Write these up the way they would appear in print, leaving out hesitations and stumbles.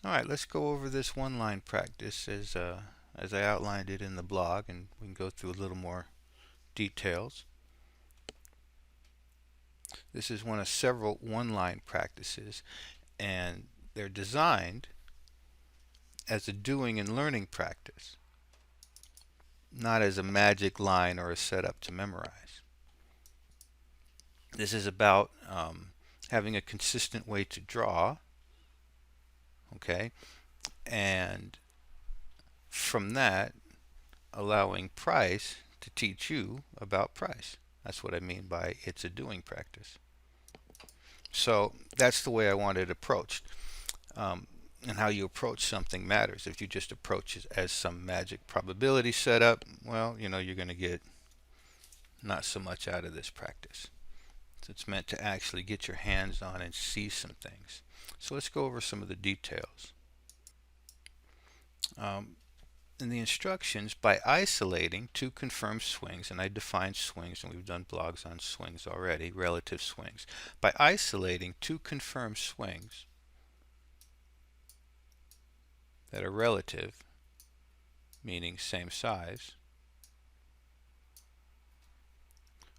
All right, let's go over this one-line practice as I outlined it in the blog, and we can go through a little more details. This is one of several one-line practices, and they're designed as a doing and learning practice, not as a magic line or a setup to memorize. This is about having a consistent way to draw, okay, and from that, allowing price to teach you about price. That's what I mean by it's a doing practice. So that's the way I want it approached. Um, and how you approach something matters. If you just approach it as some magic probability setup, well, you're going to get not so much out of this practice. So it's meant to actually get your hands on and see some things. So let's go over some of the details. Um, in the instructions, by isolating two confirmed swings, and I defined swings, and we've done blogs on swings already, relative swings. By isolating two confirmed swings that are relative, meaning same size,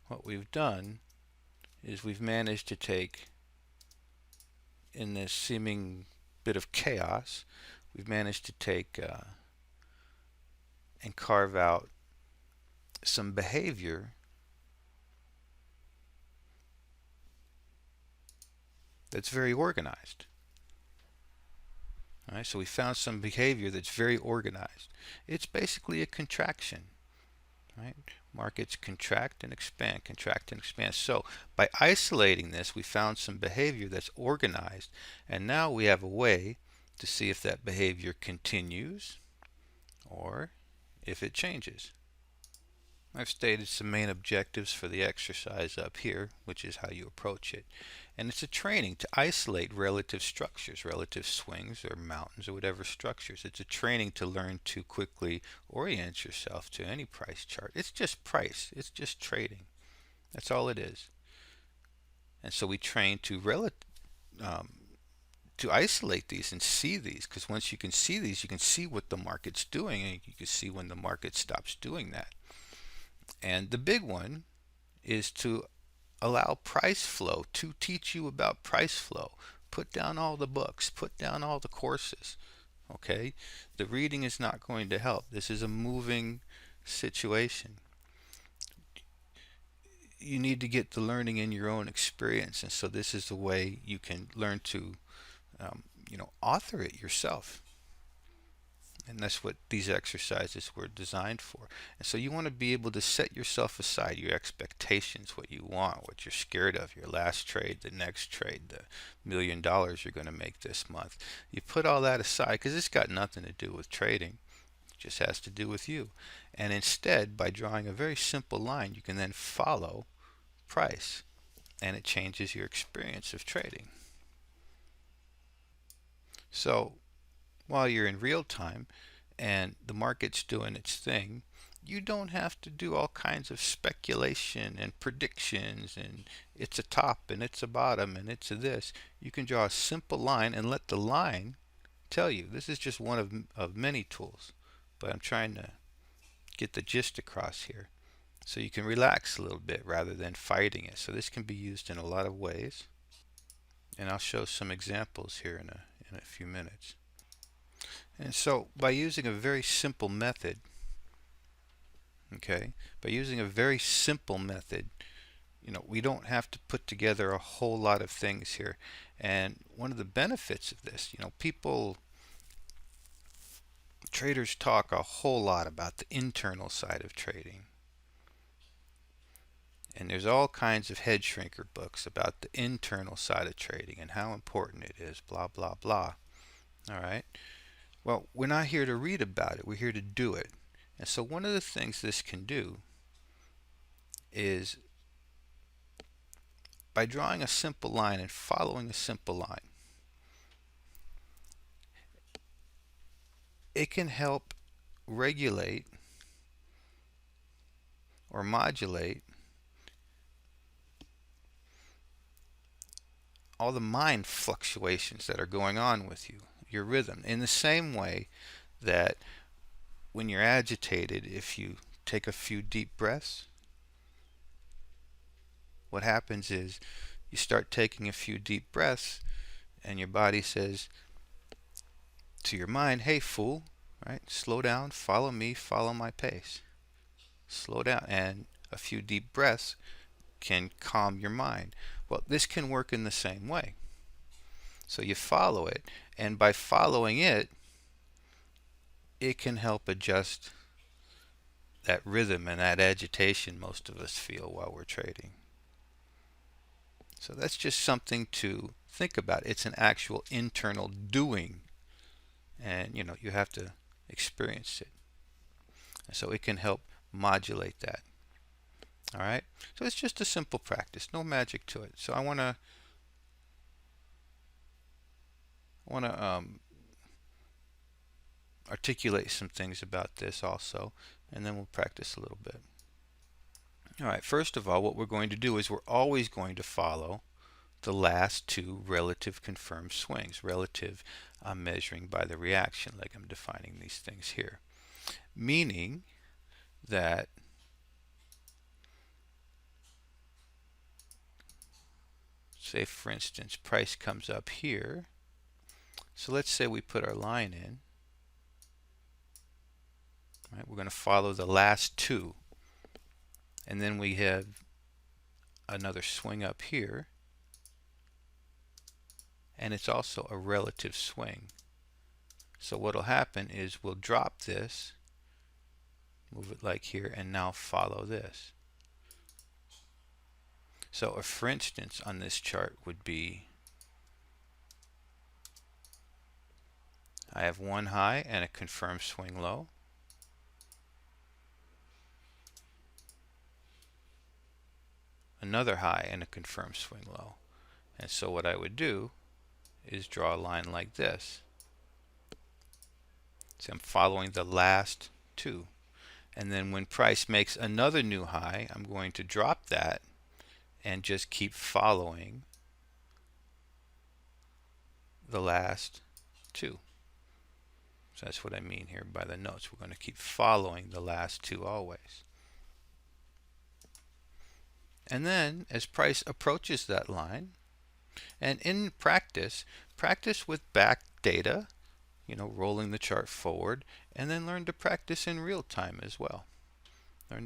what we've done is we've managed to take, in this seeming bit of chaos, we've managed to take and carve out some behavior that's very organized. All right, so we found some behavior that's very organized. It's basically a contraction, right? Markets contract and expand, contract and expand. So by isolating this, we found some behavior that's organized, and now we have a way to see if that behavior continues or if it changes. I've stated some main objectives for the exercise up here, which is how you approach it. And it's a training to isolate relative structures, relative swings or mountains or whatever structures. It's a training to learn to quickly orient yourself to any price chart. It's just price. It's just trading. That's all it is. And so we train um, to isolate these and see these, because once you can see these, you can see what the market's doing, and you can see when the market stops doing that. And the big one is to allow price flow, to teach you about price flow. Put down all the books, put down all the courses. Okay? The reading is not going to help. This is a moving situation. You need to get the learning in your own experience, and so this is the way you can learn to, author it yourself. And that's what these exercises were designed for. And so you want to be able to set yourself aside, your expectations, what you want, what you're scared of, your last trade, the next trade, the $1,000,000 you're going to make this month. You put all that aside because it's got nothing to do with trading. It just has to do with you. And instead, by drawing a very simple line, you can then follow price, and it changes your experience of trading. So while you're in real time and the market's doing its thing, you don't have to do all kinds of speculation and predictions and it's a top and it's a bottom and it's a this. You can draw a simple line and let the line tell you. This is just one of many tools, but I'm trying to get the gist across here. So you can relax a little bit rather than fighting it. So this can be used in a lot of ways, and I'll show some examples here in a few minutes. And so by using a very simple method, okay, by using a very simple method, we don't have to put together a whole lot of things here. And one of the benefits of this, traders talk a whole lot about the internal side of trading. And there's all kinds of head shrinker books about the internal side of trading and how important it is, blah, blah, blah. All right. Well, we're not here to read about it. We're here to do it. And so one of the things this can do is by drawing a simple line and following a simple line, it can help regulate or modulate all the mind fluctuations that are going on with you. your rhythm. In the same way that when you're agitated, if you take a few deep breaths, what happens is you start taking a few deep breaths and your body says to your mind, hey fool, right? Slow down, follow me, follow my pace. Slow down, and a few deep breaths can calm your mind. Well, this can work in the same way. So you follow it, and by following it, it can help adjust that rhythm and that agitation most of us feel while we're trading. So that's just something to think about. It's an actual internal doing, and you have to experience it. So it can help modulate that. All right. So it's just a simple practice, no magic to it. So I want to articulate some things about this also, and then we'll practice a little bit. All right. First of all, what we're going to do is we're always going to follow the last two relative confirmed swings. Relative, I'm measuring by the reaction leg. I'm defining these things here, meaning that say for instance price comes up here. So let's say we put our line in. Right, we're going to follow the last two, and then we have another swing up here, and it's also a relative swing. So what will happen is we'll drop this, move it like here, and now follow this. So a for instance on this chart would be I have one high and a confirmed swing low. Another high and a confirmed swing low. And so what I would do is draw a line like this. So I'm following the last two. And then when price makes another new high, I'm going to drop that and just keep following the last two. So that's what I mean here by the notes. We're going to keep following the last two always. And then as price approaches that line, and in practice with back data, rolling the chart forward, and then learn to practice in real time as well. And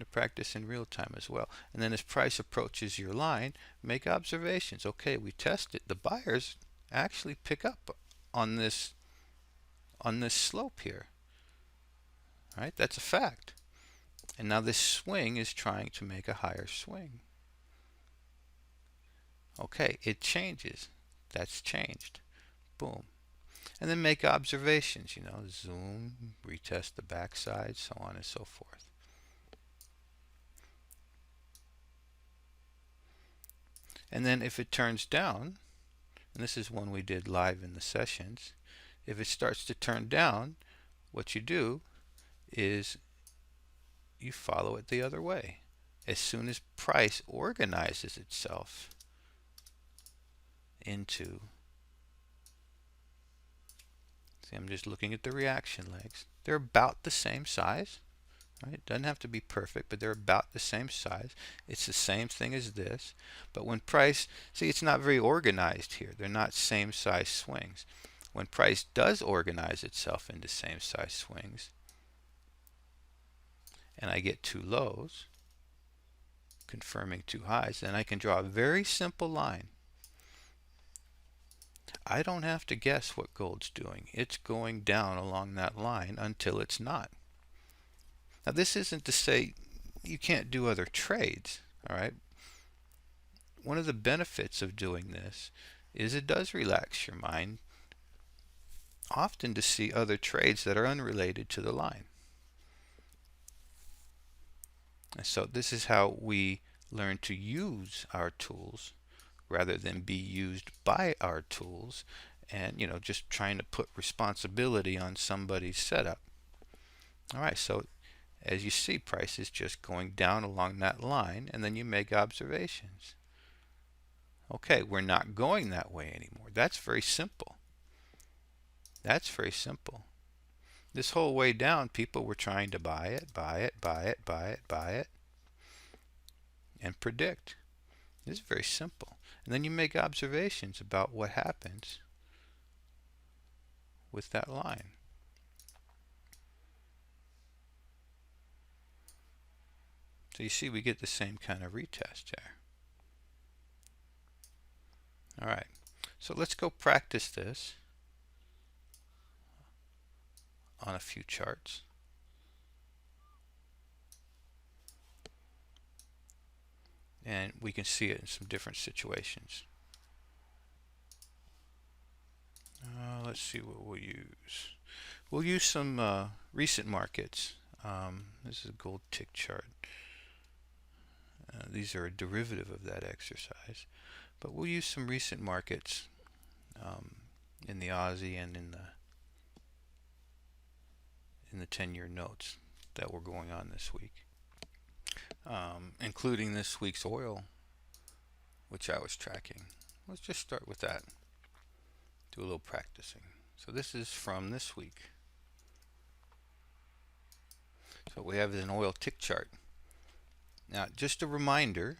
then as price approaches your line, make observations. Okay, we test it. The buyers actually pick up on this slope here. Right? That's a fact. And now this swing is trying to make a higher swing. Okay, it changes. That's changed. Boom. And then make observations, zoom, retest the backside, so on and so forth. And then if it turns down, and this is one we did live in the sessions, if it starts to turn down, what you do is you follow it the other way. As soon as price organizes itself into, see, I'm just looking at the reaction legs. They're about the same size. Right? It doesn't have to be perfect, but they're about the same size. It's the same thing as this. But when price, see, it's not very organized here. They're not same size swings. When price does organize itself into same size swings, and I get two lows, confirming two highs, then I can draw a very simple line. I don't have to guess what gold's doing. It's going down along that line until it's not. Now this isn't to say you can't do other trades, all right? One of the benefits of doing this is it does relax your mind, often to see other trades that are unrelated to the line. And so this is how we learn to use our tools rather than be used by our tools and just trying to put responsibility on somebody's setup. All right, so as you see, price is just going down along that line, and then you make observations. Okay, we're not going that way anymore. That's very simple. That's very simple. This whole way down, people were trying to buy it, buy it, buy it, buy it, buy it, and predict. It's very simple. And then you make observations about what happens with that line. So you see we get the same kind of retest there. All right, so let's go practice this on a few charts. And we can see it in some different situations. Let's see what we'll use. We'll use some recent markets. This is a gold tick chart. These are a derivative of that exercise. But we'll use some recent markets in the Aussie and in the 10-year notes that were going on this week, including this week's oil, which I was tracking. Let's just start with that. Do a little practicing. So this is from this week. So what we have is an oil tick chart. Now, just a reminder,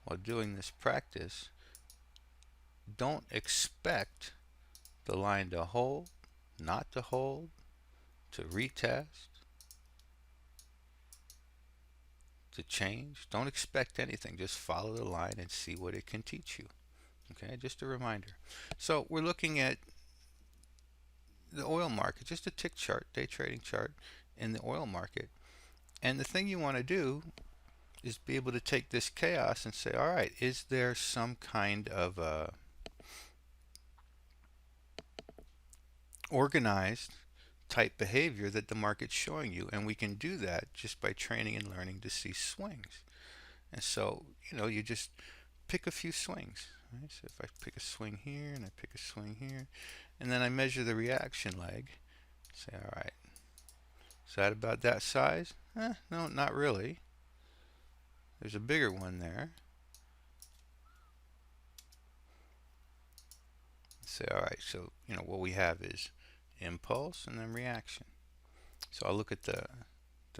while doing this practice, don't expect the line to hold, not to hold, to retest, to change. Don't expect anything. Just follow the line and see what it can teach you. Okay, just a reminder. So we're looking at the oil market, just a tick chart, day trading chart in the oil market. And the thing you want to do is be able to take this chaos and say, all right, is there some kind of organized type behavior that the market's showing you? And we can do that just by training and learning to see swings. And so, you just pick a few swings. Right? So if I pick a swing here and I pick a swing here, and then I measure the reaction leg, say, all right, is that about that size? No, not really. There's a bigger one there. Say, all right, so what we have is impulse and then reaction. So I'll look at the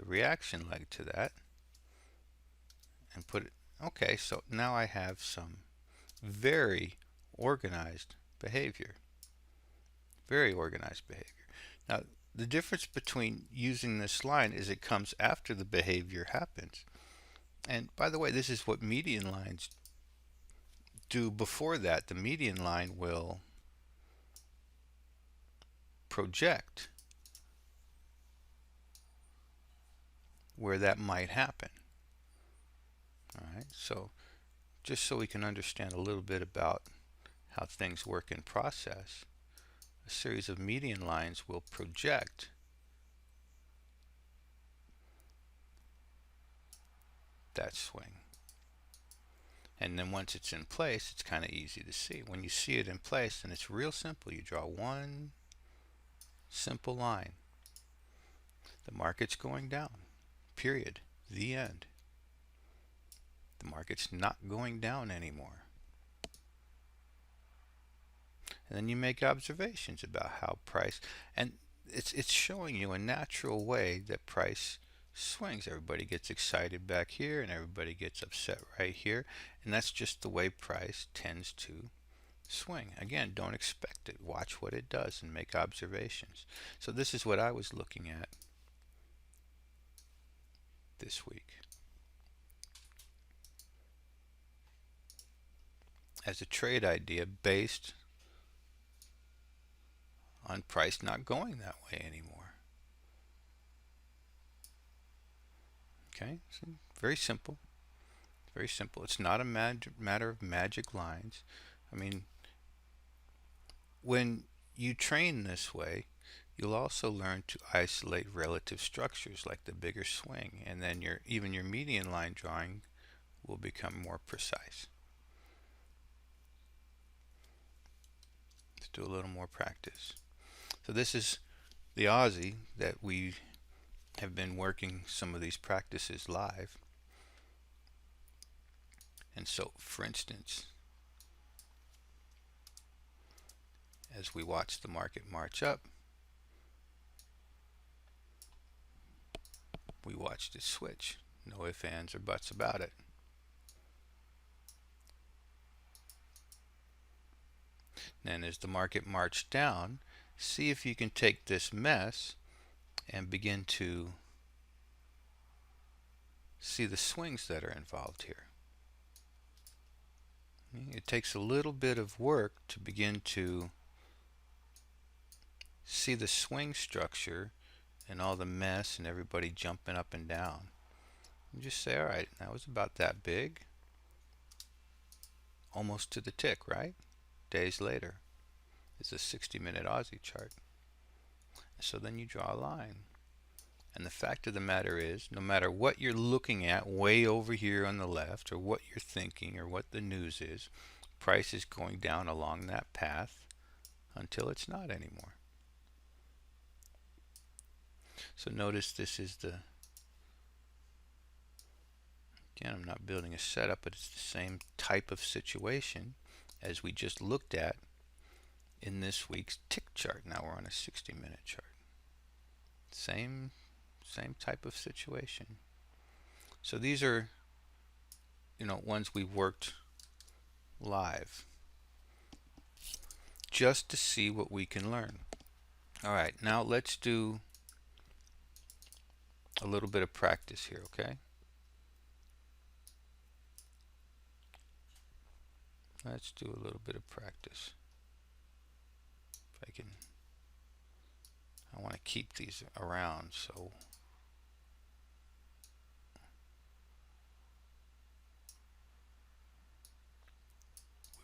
reaction leg to that and put it. Okay, so now I have some very organized behavior. Very organized behavior. Now, the difference between using this line is it comes after the behavior happens. And by the way, this is what median lines do before that. The median line will project where that might happen. All right, so just so we can understand a little bit about how things work in process, a series of median lines will project that swing. And then once it's in place, it's kind of easy to see. When you see it in place, then it's real simple. You draw one simple line. The market's going down, period, the end. The market's not going down anymore. And then you make observations about how price, and it's showing you a natural way that price swings. Everybody gets excited back here and everybody gets upset right here, and that's just the way price tends to swing. Again, don't expect it. Watch what it does and make observations. So this is what I was looking at this week as a trade idea based on price not going that way anymore. Okay, so very simple. Very simple. It's not a matter of magic lines. I mean, when you train this way, you'll also learn to isolate relative structures like the bigger swing, and then even your median line drawing will become more precise. Let's do a little more practice. So this is the Aussie that we have been working some of these practices live. And so, for instance, as we watch the market march up, we watched it switch. No ifs, ands, or buts about it. Then as the market marched down, see if you can take this mess and begin to see the swings that are involved here. It takes a little bit of work to begin to see the swing structure and all the mess and everybody jumping up and down. You just say, all right, that was about that big. Almost to the tick, right? Days later. It's a 60-minute Aussie chart. So then you draw a line. And the fact of the matter is, no matter what you're looking at way over here on the left, or what you're thinking, or what the news is, price is going down along that path until it's not anymore. So notice this is the, again, I'm not building a setup, but it's the same type of situation as we just looked at in this week's tick chart. Now we're on a 60-minute chart. Same type of situation. So these are, ones we worked live just to see what we can learn. All right, now let's do a little bit of practice here, okay? Let's do a little bit of practice. If I can, I want to keep these around, so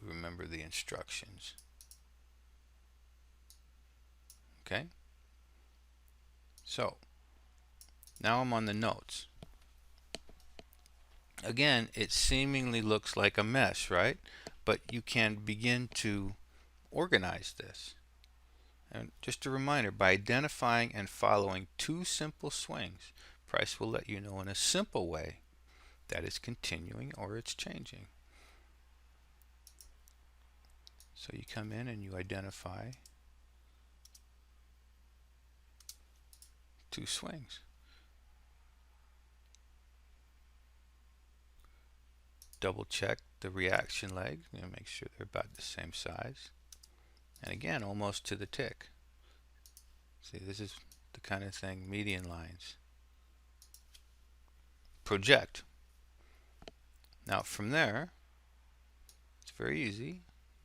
we remember the instructions. Okay? So, now I'm on the notes. Again, it seemingly looks like a mess, right? But you can begin to organize this. And just a reminder, by identifying and following two simple swings, price will let you know in a simple way that it's continuing or it's changing. So you come in and you identify two swings. Double check the reaction leg, make sure they're about the same size. And again, almost to the tick. See, this is the kind of thing, median lines. Project. Now from there, it's very easy.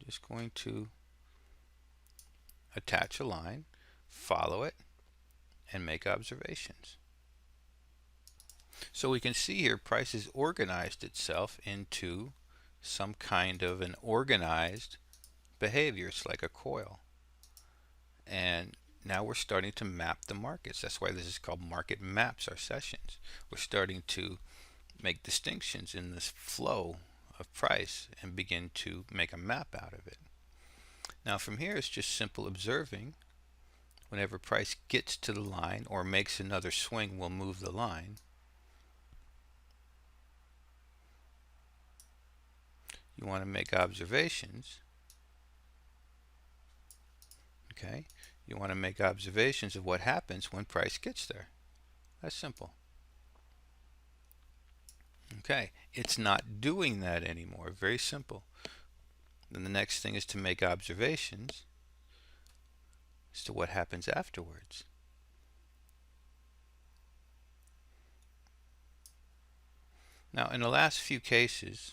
Just going to attach a line, follow it, and make observations. So we can see here price has organized itself into some kind of an organized behavior. It's like a coil. And now we're starting to map the markets. That's why this is called market maps, our sessions. We're starting to make distinctions in this flow of price and begin to make a map out of it. Now from here it's just simple observing. Whenever price gets to the line or makes another swing, we'll move the line. You want to make observations. Okay, you want to make observations of what happens when price gets there. That's simple. Okay, it's not doing that anymore. Very simple. Then the next thing is to make observations as to what happens afterwards. Now in the last few cases,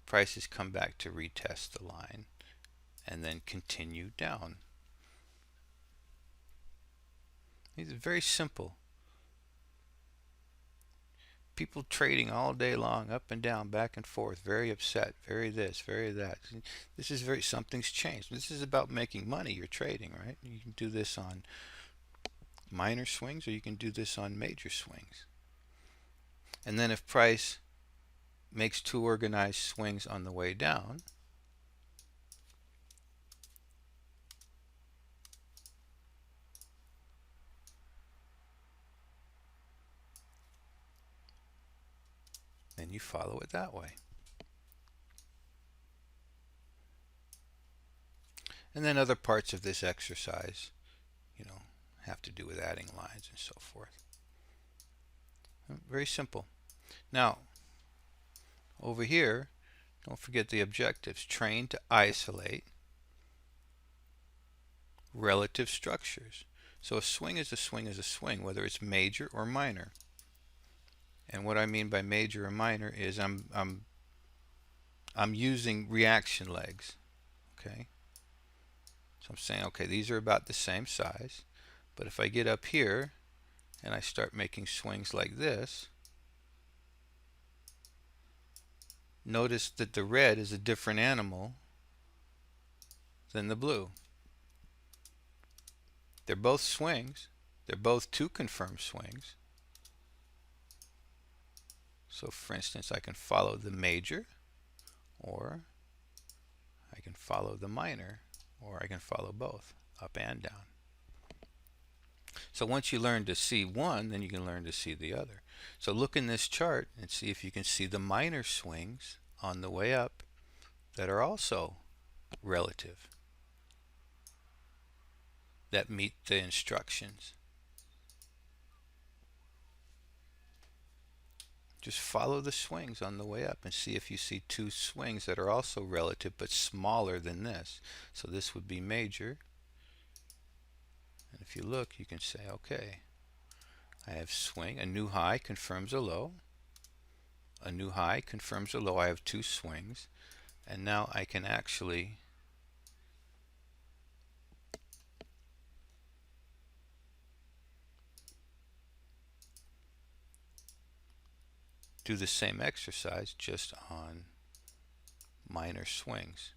prices come back to retest the line and then continue down. It's very simple. People trading all day long, up and down, back and forth, very upset, very this, very that. This is very, something's changed. This is about making money. You're trading, right? You can do this on minor swings or you can do this on major swings. And then if price makes two organized swings on the way down, then you follow it that way. And then other parts of this exercise, you know, have to do with adding lines and so forth. Very simple. Now, over here, don't forget the objectives. Train to isolate relative structures. So a swing is a swing is a swing, whether it's major or minor. And what I mean by major or minor is I'm using reaction legs. Okay. So I'm saying, okay, these are about the same size, but if I get up here and I start making swings like this, notice that the red is a different animal than the blue. They're both swings. They're both two confirmed swings. So for instance, I can follow the major, or I can follow the minor, or I can follow both, up and down. So once you learn to see one, then you can learn to see the other. So look in this chart and see if you can see the minor swings on the way up that are also relative, that meet the instructions. Just follow the swings on the way up and see if you see two swings that are also relative but smaller than this. So this would be major. And if you look, you can say, okay, I have swing. A new high confirms a low. A new high confirms a low. I have two swings. And now I can actually do the same exercise just on minor swings.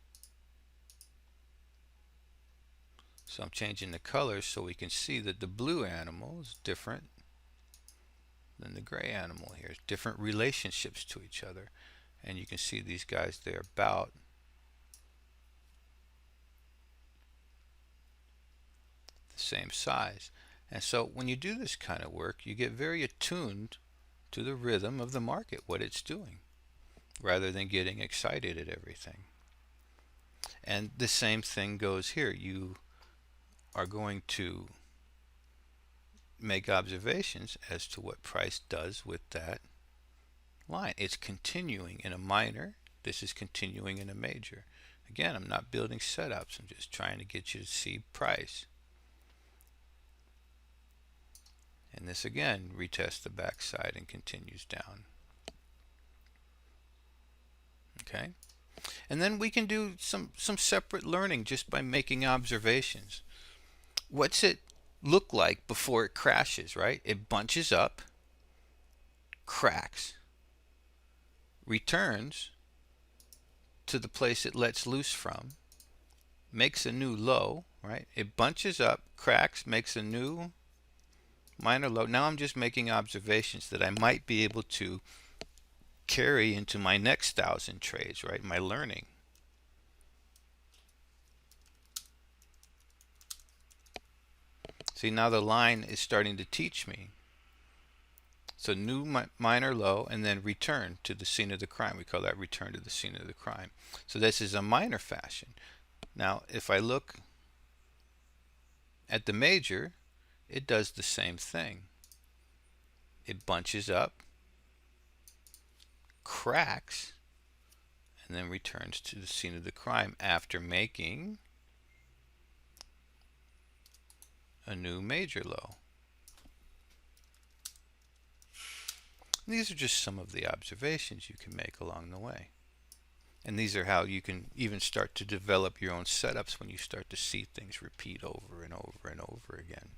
So I'm changing the colors so we can see that the blue animal is different than the gray animal here. Different relationships to each other. And you can see these guys, they're about the same size. And so when you do this kind of work, you get very attuned to the rhythm of the market, what it's doing, rather than getting excited at everything. And the same thing goes here. You are going to make observations as to what price does with that line. It's continuing in a minor. This is continuing in a major. Again, I'm not building setups. I'm just trying to get you to see price. And this again retests the backside and continues down. Okay. And then we can do some separate learning just by making observations. What's it look like before it crashes, right? It bunches up, cracks, returns to the place it lets loose from, makes a new low, right? It bunches up, cracks, makes a new minor low. Now I'm just making observations that I might be able to carry into my next 1,000 trades, right? My learning. See, now the line is starting to teach me. So new minor low and then return to the scene of the crime. We call that return to the scene of the crime. So this is a minor fashion. Now if I look at the major, it does the same thing. It bunches up, cracks, and then returns to the scene of the crime after making a new major low. And these are just some of the observations you can make along the way. And these are how you can even start to develop your own setups when you start to see things repeat over and over and over again.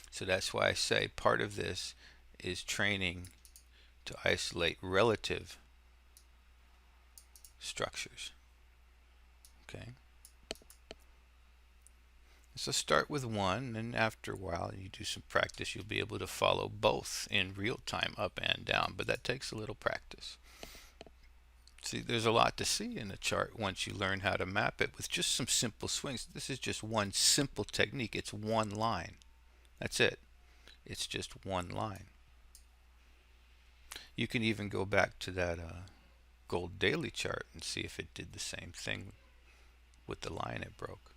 So that's why I say part of this is training to isolate relative structures. Okay. So start with one, and after a while you do some practice, you'll be able to follow both in real time, up and down, but that takes a little practice. See, there's a lot to see in a chart once you learn how to map it with just some simple swings. This is just one simple technique. It's one line. That's it. It's just one line. You can even go back to that gold daily chart and see if it did the same thing with the line it broke.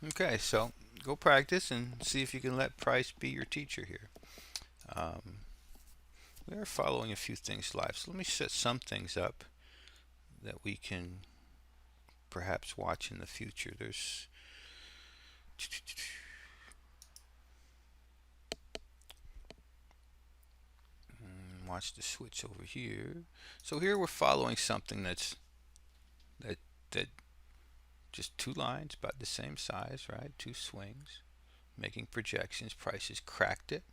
Okay, so go practice and see if you can let price be your teacher here. We are following a few things live, so let me set some things up that we can perhaps watch in the future. There's watch the switch over here. So here we're following something that just two lines about the same size, right? Two swings, making projections. Price has cracked it,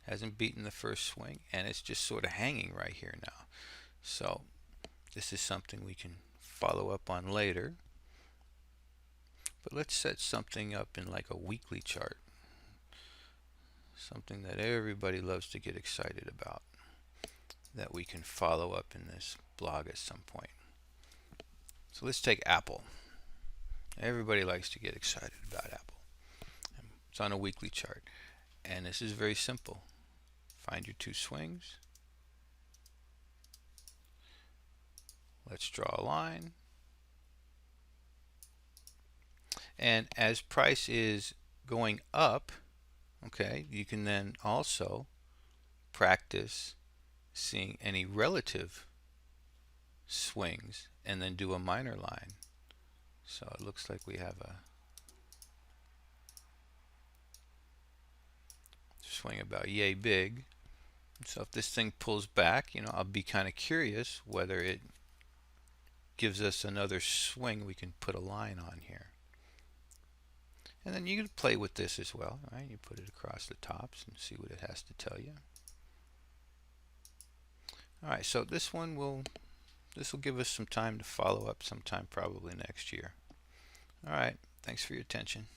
hasn't beaten the first swing, and it's just sort of hanging right here now. So this is something we can follow up on later. But let's set something up in like a weekly chart, something that everybody loves to get excited about, that we can follow up in this blog at some point. So let's take Apple. Everybody likes to get excited about Apple. It's on a weekly chart, and this is very simple. Find your two swings. Let's draw a line. And as price is going up, okay, you can then also practice seeing any relative swings and then do a minor line. So it looks like we have a swing about yay big. So if this thing pulls back, I'll be kind of curious whether it gives us another swing we can put a line on here. And then you can play with this as well, right? You put it across the tops and see what it has to tell you. All right, so this will give us some time to follow up sometime probably next year. All right, thanks for your attention.